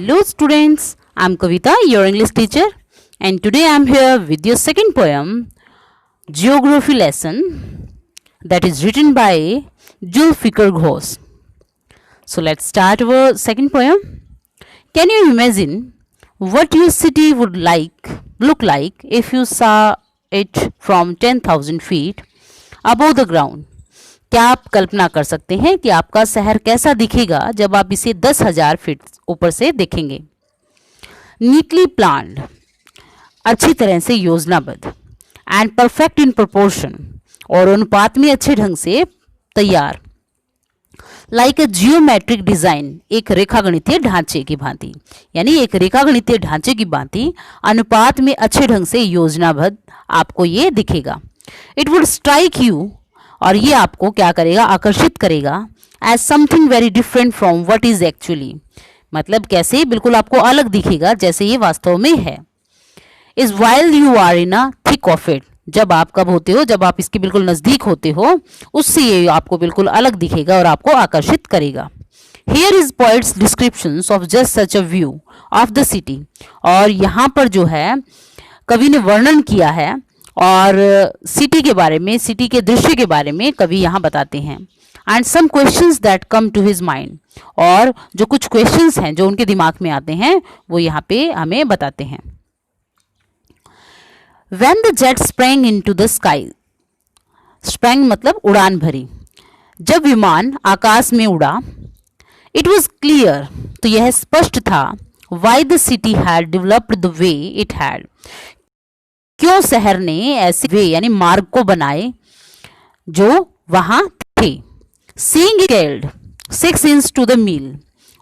Hello students, I'm Kavita, your English teacher, and today I'm here with your second poem, Geography lesson, that is written by Zulfikar Ghosh. So let's start our second poem. Can you imagine what your city would look like if you saw it from 10,000 feet above the ground? क्या आप कल्पना कर सकते हैं कि आपका शहर कैसा दिखेगा जब आप इसे 10,000 फीट ऊपर से देखेंगे? नीटली प्लान्ड, अच्छी तरह से योजनाबद्ध, एंड परफेक्ट इन प्रोपोर्शन, और अनुपात में अच्छे ढंग से तैयार, लाइक अ जियोमेट्रिक डिजाइन, एक रेखागणितीय ढांचे की भांति, यानी एक रेखागणितीय ढांचे की भांति अनुपात में अच्छे ढंग से योजनाबद्ध आपको ये दिखेगा. इट वुड स्ट्राइक यू, और ये आपको क्या करेगा, आकर्षित करेगा, as something very different from what is actually, मतलब कैसे बिल्कुल आपको अलग दिखेगा जैसे ये वास्तव में है. Is while you are in a thick of it, जब आप कब होते हो, जब आप इसके बिल्कुल नजदीक होते हो, उससे ये आपको बिल्कुल अलग दिखेगा और आपको आकर्षित करेगा. Here is poets descriptions of just such a view of the city, और यहाँ पर जो है कवि ने वर्णन किया है और सिटी के बारे में, सिटी के दृश्य के बारे में कवि यहाँ बताते हैं. And some questions that come to his mind, और जो कुछ क्वेश्चंस हैं जो उनके दिमाग में आते हैं वो यहाँ पे हमें बताते हैं. When the jet sprang into the sky, sprang मतलब उड़ान भरी, जब विमान आकाश में उड़ा, it was clear, तो यह स्पष्ट था, why the city had developed the way it had, क्यों शहर ने ऐसे वे यानी मार्ग को बनाए जो वहां थे. Seeing it scaled 6 inch to the mile,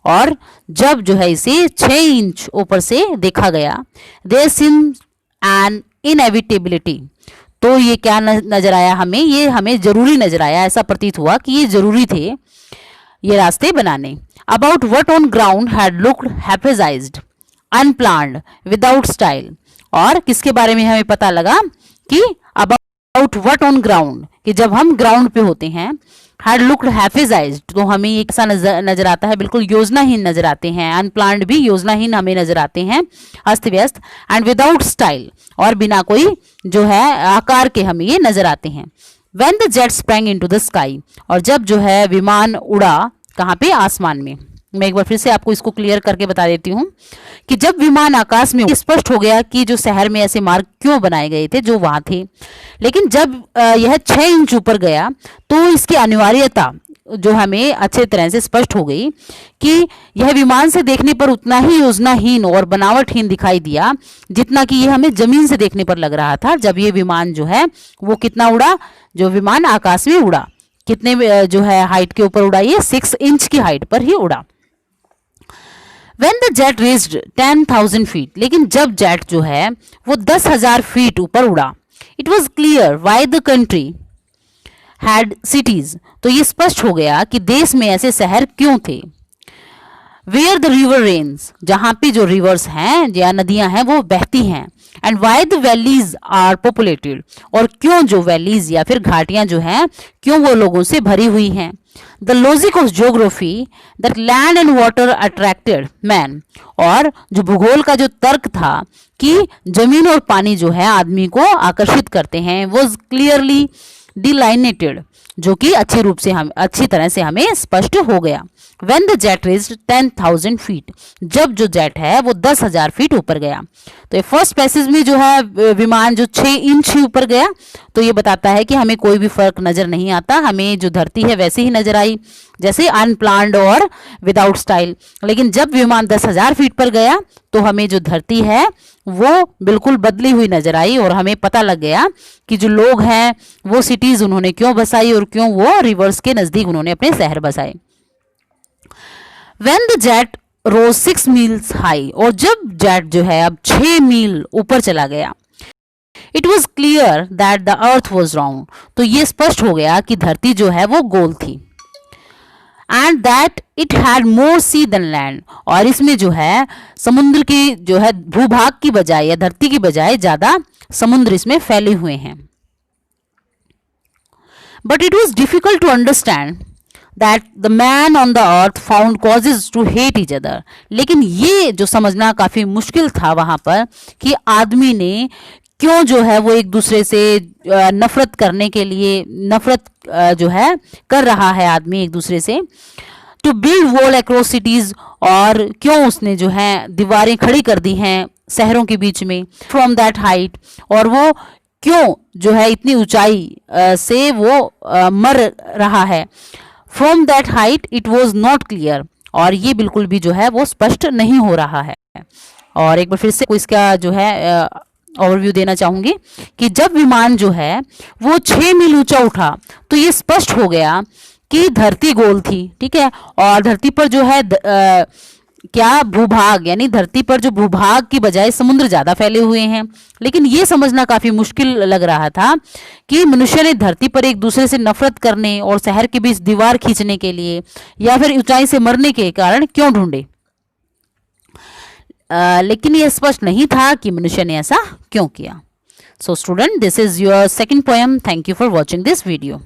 और जब जो है इसे 6 इंच ऊपर से देखा गया, there seemed an inevitability, तो ये क्या नजर आया हमें, ये हमें जरूरी नजर आया, ऐसा प्रतीत हुआ कि ये जरूरी थे ये रास्ते बनाने. About what on ground had looked haphazard, unplanned, without style, और किसके बारे में हमें पता लगा कि अबाउट व्हाट ऑन ग्राउंड, कि जब हम ग्राउंड पे होते हैं, हैड लुक्ड हैफेजाइज्ड, तो हमें ये कैसा नजर आता है, बिल्कुल योजनाहीन नजर आते हैं. अनप्लान्ड भी योजनाहीन हमें नजर आते हैं, अस्त व्यस्त. एंड विदाउट स्टाइल, और बिना कोई जो है आकार के हमें ये नजर आते हैं. When the jet sprang into the sky, और जब जो है विमान उड़ा कहाँ पे, आसमान में. मैं एक बार फिर से आपको इसको क्लियर करके बता देती हूँ कि जब विमान आकाश में, स्पष्ट हो गया कि जो शहर में ऐसे मार्ग क्यों बनाए गए थे जो वहां थे. लेकिन जब यह 6 इंच ऊपर गया तो इसकी अनिवार्यता जो हमें अच्छे तरह से स्पष्ट हो गई कि यह विमान से देखने पर उतना ही योजनाहीन और बनावटहीन दिखाई दिया जितना कि ये हमें जमीन से देखने पर लग रहा था. जब ये विमान जो है वो कितना उड़ा, जो विमान आकाश में उड़ा, कितने जो है हाइट के ऊपर उड़ा, ये 6 इंच की हाइट पर ही उड़ा. When the jet reached 10,000 feet, लेकिन जब जेट जो है वो 10,000 फीट ऊपर उड़ा, it was clear why the country had cities, तो ये स्पष्ट हो गया कि देश में ऐसे शहर क्यों थे. Where the river rains, जहाँ पे जो रिवर्स हैं या नदियां हैं वो बहती हैं. And why the valleys are populated, और क्यों जो वैलीज या फिर घाटियां जो हैं क्यों वो लोगों से भरी हुई हैं. The logic of geography that land and water attracted man, और जो भूगोल का जो तर्क था कि जमीन और पानी जो है आदमी को आकर्षित करते हैं, was clearly delineated, जो कि अच्छी तरह से हमें स्पष्ट हो गया. When the jet reached 10,000 feet, जब जो जेट है वो 10,000 फीट ऊपर गया. तो ये फर्स्ट पैसेज में जो है विमान जो 6 इंच ही ऊपर गया, तो ये बताता है कि हमें कोई भी फर्क नजर नहीं आता, हमें जो धरती है वैसे ही नजर आई जैसे अनप्लान्ड और विदाउट स्टाइल. लेकिन जब विमान 10,000 फीट पर गया तो हमें जो धरती है वो बिल्कुल बदली हुई नजर आई, और हमें पता लग गया कि जो लोग हैं वो सिटीज उन्होंने क्यों बसाई और क्यों वो रिवर्स के नजदीक उन्होंने अपने शहर बसाए. When the jet rose 6 miles high, और जब जेट जो है अब 6 मील ऊपर चला गया, it was clear that the earth was round, तो ये स्पष्ट हो गया कि धरती जो है वो गोल थी. And that it had more sea than land, और इसमें जो है समुद्र की जो है भूभाग की बजाय या धरती की बजाय ज्यादा समुद्र इसमें फैले हुए हैं. But it was difficult to understand that the man on the earth found causes to hate each other. लेकिन ये जो समझना काफी मुश्किल था वहां पर कि आदमी ने क्यों जो है वो एक दूसरे से नफरत करने के लिए नफरत जो है कर रहा है आदमी एक दूसरे से, to build wall across cities, और क्यों उसने जो है दीवारें खड़ी कर दी हैं शहरों के बीच में, फ्रॉम दैट हाइट, और वो क्यों जो है इतनी ऊंचाई से वो मर रहा है, from that height it was not clear, और ये बिल्कुल भी जो है वो स्पष्ट नहीं हो रहा है। और एक बार फिर से इसका जो है ओवरव्यू देना चाहूंगी कि जब विमान जो है वो 6 मील ऊंचा उठा तो ये स्पष्ट हो गया कि धरती गोल थी, ठीक है, और धरती पर जो है क्या भूभाग, यानी धरती पर जो भूभाग की बजाय समुद्र ज्यादा फैले हुए हैं। लेकिन ये समझना काफी मुश्किल लग रहा था कि मनुष्य ने धरती पर एक दूसरे से नफरत करने और शहर के बीच दीवार खींचने के लिए या फिर ऊंचाई से मरने के कारण क्यों ढूंढे। लेकिन यह स्पष्ट नहीं था कि मनुष्य ने ऐसा क्यों किया। So student, this is your second poem. Thank you for watching this video.